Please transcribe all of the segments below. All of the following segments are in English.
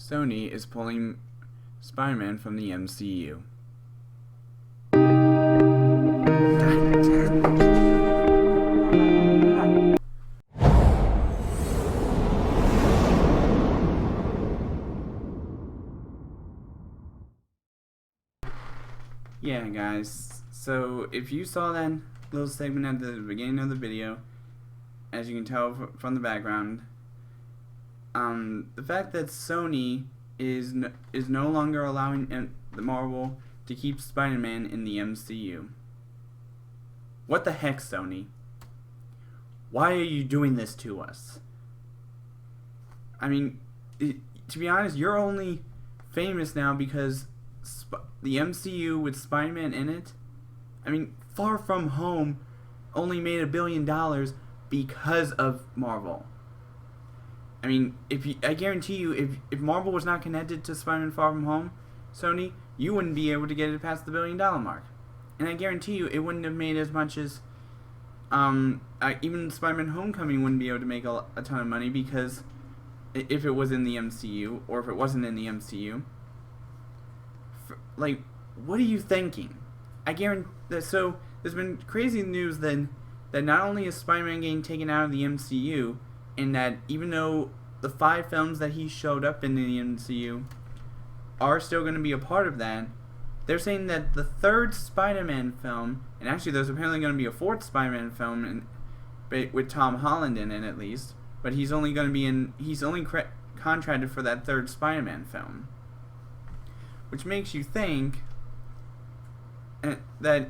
Sony is pulling Spider-Man from the MCU. Yeah, guys, so if you saw that little segment at the beginning of the video, as you can tell from the background, the fact that Sony is no longer allowing the Marvel to keep Spider-Man in the MCU. What the heck, Sony? Why are you doing this to us? I mean, to be honest, you're only famous now because the MCU with Spider-Man in it. I mean, Far From Home only made $1 billion because of Marvel. I mean, I guarantee you, if Marvel was not connected to Spider-Man Far From Home, Sony, you wouldn't be able to get it past the $1 billion mark. And I guarantee you, it wouldn't have made as much as, even Spider-Man Homecoming wouldn't be able to make a ton of money because if it was in the MCU, or if it wasn't in the MCU. Like, what are you thinking? I guarantee that. So there's been crazy news then that not only is Spider-Man getting taken out of the MCU, and that even though the 5 films that he showed up in the MCU are still going to be a part of that, they're saying that the 3rd Spider-Man film, and actually there's apparently going to be a 4th Spider-Man film with Tom Holland in it at least, but he's only going to be he's only contracted for that 3rd Spider-Man film. Which makes you think that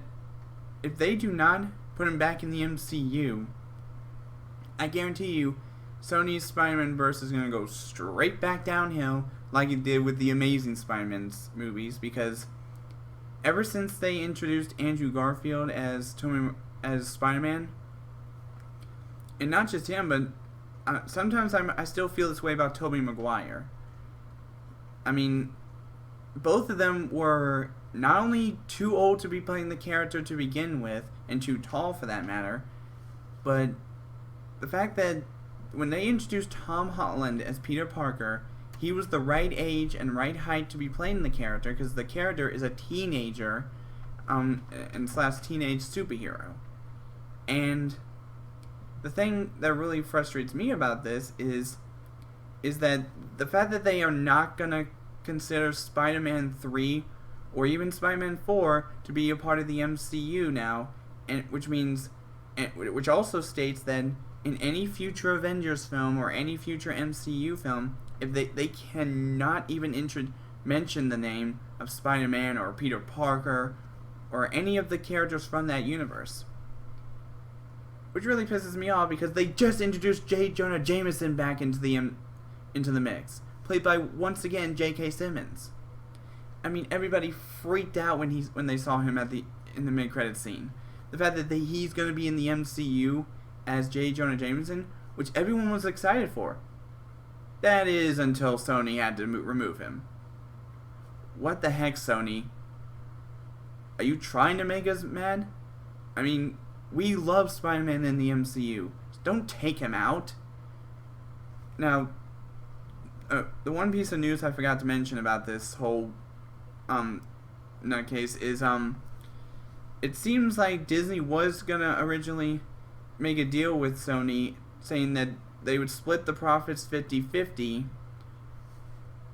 if they do not put him back in the MCU, I guarantee you Sony's Spider-Man verse is going to go straight back downhill like it did with the Amazing Spider-Man movies, because ever since they introduced Andrew Garfield as Spider-Man, and not just him, but sometimes I still feel this way about Tobey Maguire. I mean, both of them were not only too old to be playing the character to begin with, and too tall for that matter, but the fact that when they introduced Tom Holland as Peter Parker, he was the right age and right height to be playing the character, because the character is a teenager and / teenage superhero. And the thing that really frustrates me about this is that the fact that they are not going to consider Spider-Man 3 or even Spider-Man 4 to be a part of the MCU now, and which also states that in any future Avengers film or any future MCU film, if they cannot even mention the name of Spider-Man or Peter Parker or any of the characters from that universe. Which really pisses me off, because they just introduced J. Jonah Jameson back into the mix, played by, once again, J.K. Simmons. I mean, everybody freaked out when they saw him in the mid-credits scene. The fact that he's going to be in the MCU as J. Jonah Jameson, which everyone was excited for. That is until Sony had to remove him. What the heck, Sony? Are you trying to make us mad? I mean, we love Spider-Man in the MCU. So don't take him out. Now, the one piece of news I forgot to mention about this whole nutcase is it seems like Disney was gonna originally make a deal with Sony, saying that they would split the profits 50-50,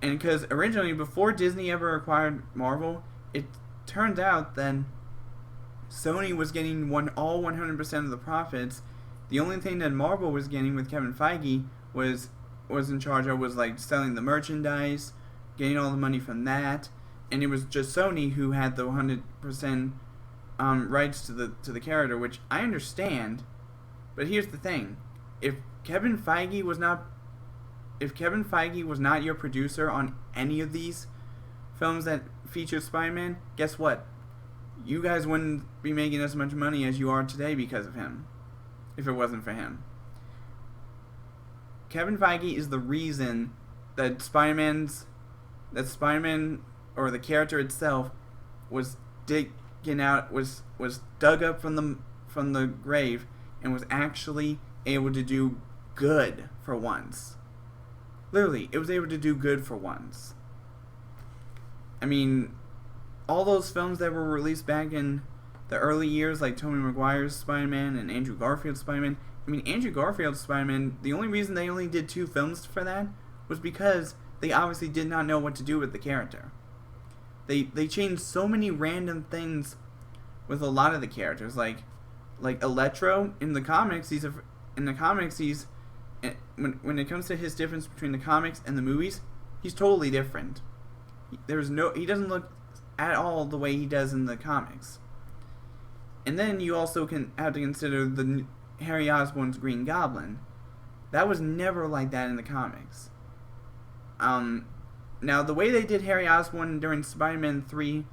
and because originally, before Disney ever acquired Marvel, it turned out that Sony was getting all 100% of the profits. The only thing that Marvel was getting, with Kevin Feige was in charge of, was like selling the merchandise, getting all the money from that, and it was just Sony who had the 100% rights to the character, which I understand. But here's the thing: if Kevin Feige was not your producer on any of these films that feature Spider-Man, guess what? You guys wouldn't be making as much money as you are today because of him, if it wasn't for him. Kevin Feige is the reason that Spider-Man, or the character itself, was dug up from the grave and was actually able to do good for once. Literally, it was able to do good for once. I mean, all those films that were released back in the early years, like Tobey Maguire's Spider-Man and Andrew Garfield's Spider-Man. I mean, Andrew Garfield's Spider-Man, the only reason they only did 2 films for that was because they obviously did not know what to do with the character. They changed so many random things with a lot of the characters, like Electro in the comics. When it comes to his difference between the comics and the movies, he's totally different. He doesn't look at all the way he does in the comics. And then you also have to consider the Harry Osborn's Green Goblin. That was never like that in the comics. Now, the way they did Harry Osborn during Spider-Man 3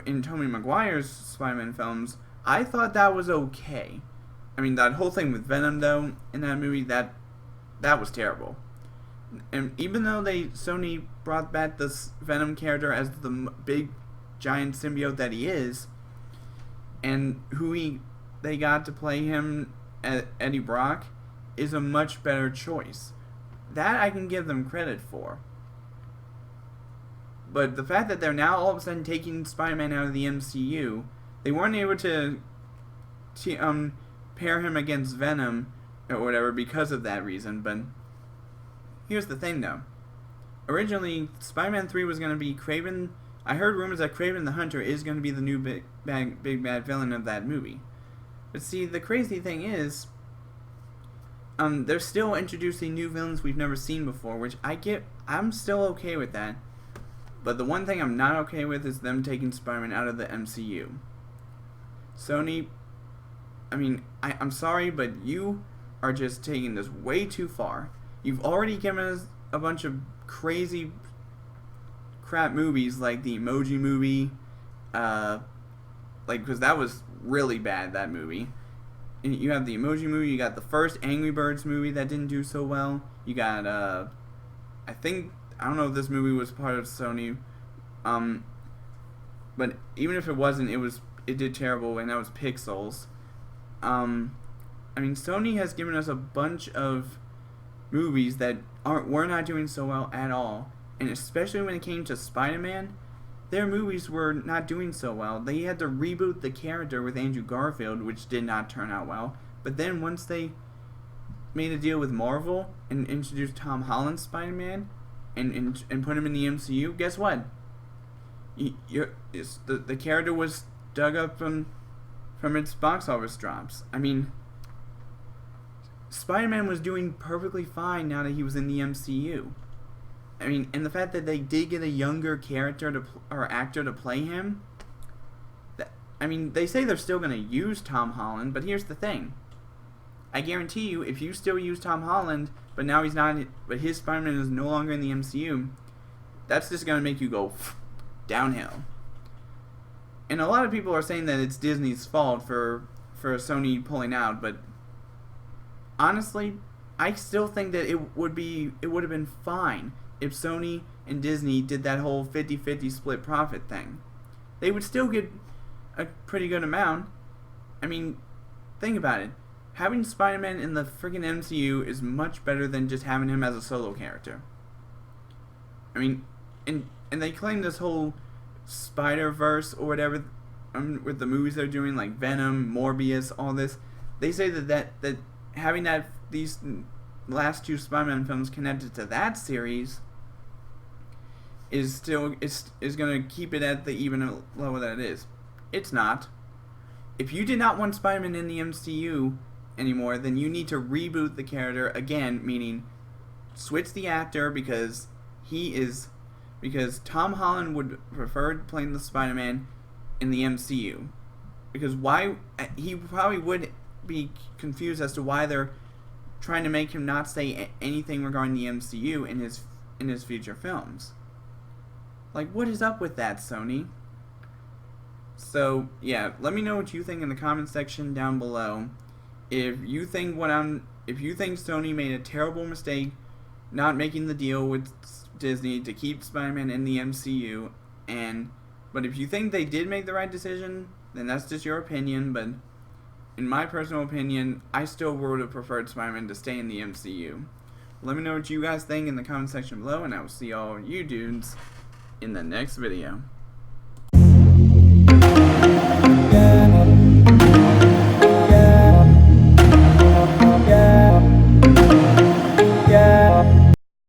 in Tobey Maguire's Spider-Man films, I thought that was okay. I mean, that whole thing with Venom, though, in that movie, that was terrible. And even though Sony brought back this Venom character as the big, giant symbiote that he is, and they got to play him, Eddie Brock, is a much better choice. That I can give them credit for. But the fact that they're now all of a sudden taking Spider-Man out of the MCU, they weren't able to pair him against Venom or whatever because of that reason. But here's the thing, though. Originally, Spider-Man 3 was going to be Kraven. I heard rumors that Kraven the Hunter is going to be the new big bad villain of that movie. But see, the crazy thing is, they're still introducing new villains we've never seen before, which I'm still okay with that. But the one thing I'm not okay with is them taking Spider-Man out of the MCU. Sony, I mean, I'm sorry, but you are just taking this way too far. You've already given us a bunch of crazy crap movies like the Emoji Movie, because that was really bad, that movie. And you have the Emoji Movie, you got the first Angry Birds movie that didn't do so well. You got, I don't know if this movie was part of Sony, but even if it wasn't, it did terrible, and that was Pixels. I mean, Sony has given us a bunch of movies that were not doing so well at all, and especially when it came to Spider-Man, their movies were not doing so well. They had to reboot the character with Andrew Garfield, which did not turn out well. But then once they made a deal with Marvel and introduced Tom Holland's Spider-Man and put him in the MCU, guess what? The character was dug up from its box office drops. I mean, Spider-Man was doing perfectly fine now that he was in the MCU. I mean, and the fact that they did get a younger character or actor to play him, they say they're still going to use Tom Holland, but here's the thing. I guarantee you, if you still use Tom Holland, but now he's not, but his Spider-Man is no longer in the MCU, that's just going to make you go downhill. And a lot of people are saying that it's Disney's fault for Sony pulling out, but honestly, I still think that it would have been fine if Sony and Disney did that whole 50-50 split profit thing. They would still get a pretty good amount. I mean, think about it. Having Spider-Man in the freaking MCU is much better than just having him as a solo character. I mean, and they claim this whole Spider-Verse or whatever with the movies they're doing, like Venom, Morbius, all this. They say that having these last 2 Spider-Man films connected to that series is going to keep it at the even level that it is. It's not. If you did not want Spider-Man in the MCU anymore, then you need to reboot the character again, meaning switch the actor because Tom Holland would prefer playing the Spider-Man in the MCU. Because he probably would be confused as to why they're trying to make him not say anything regarding the MCU in his future films. Like, what is up with that, Sony? So, yeah, let me know what you think in the comment section down below. If you think Sony made a terrible mistake not making the deal with Disney to keep Spider-Man in the MCU, but if you think they did make the right decision, then that's just your opinion, but in my personal opinion, I still would have preferred Spider-Man to stay in the MCU. let me know what you guys think in the comment section below, and I will see all you dudes in the next video.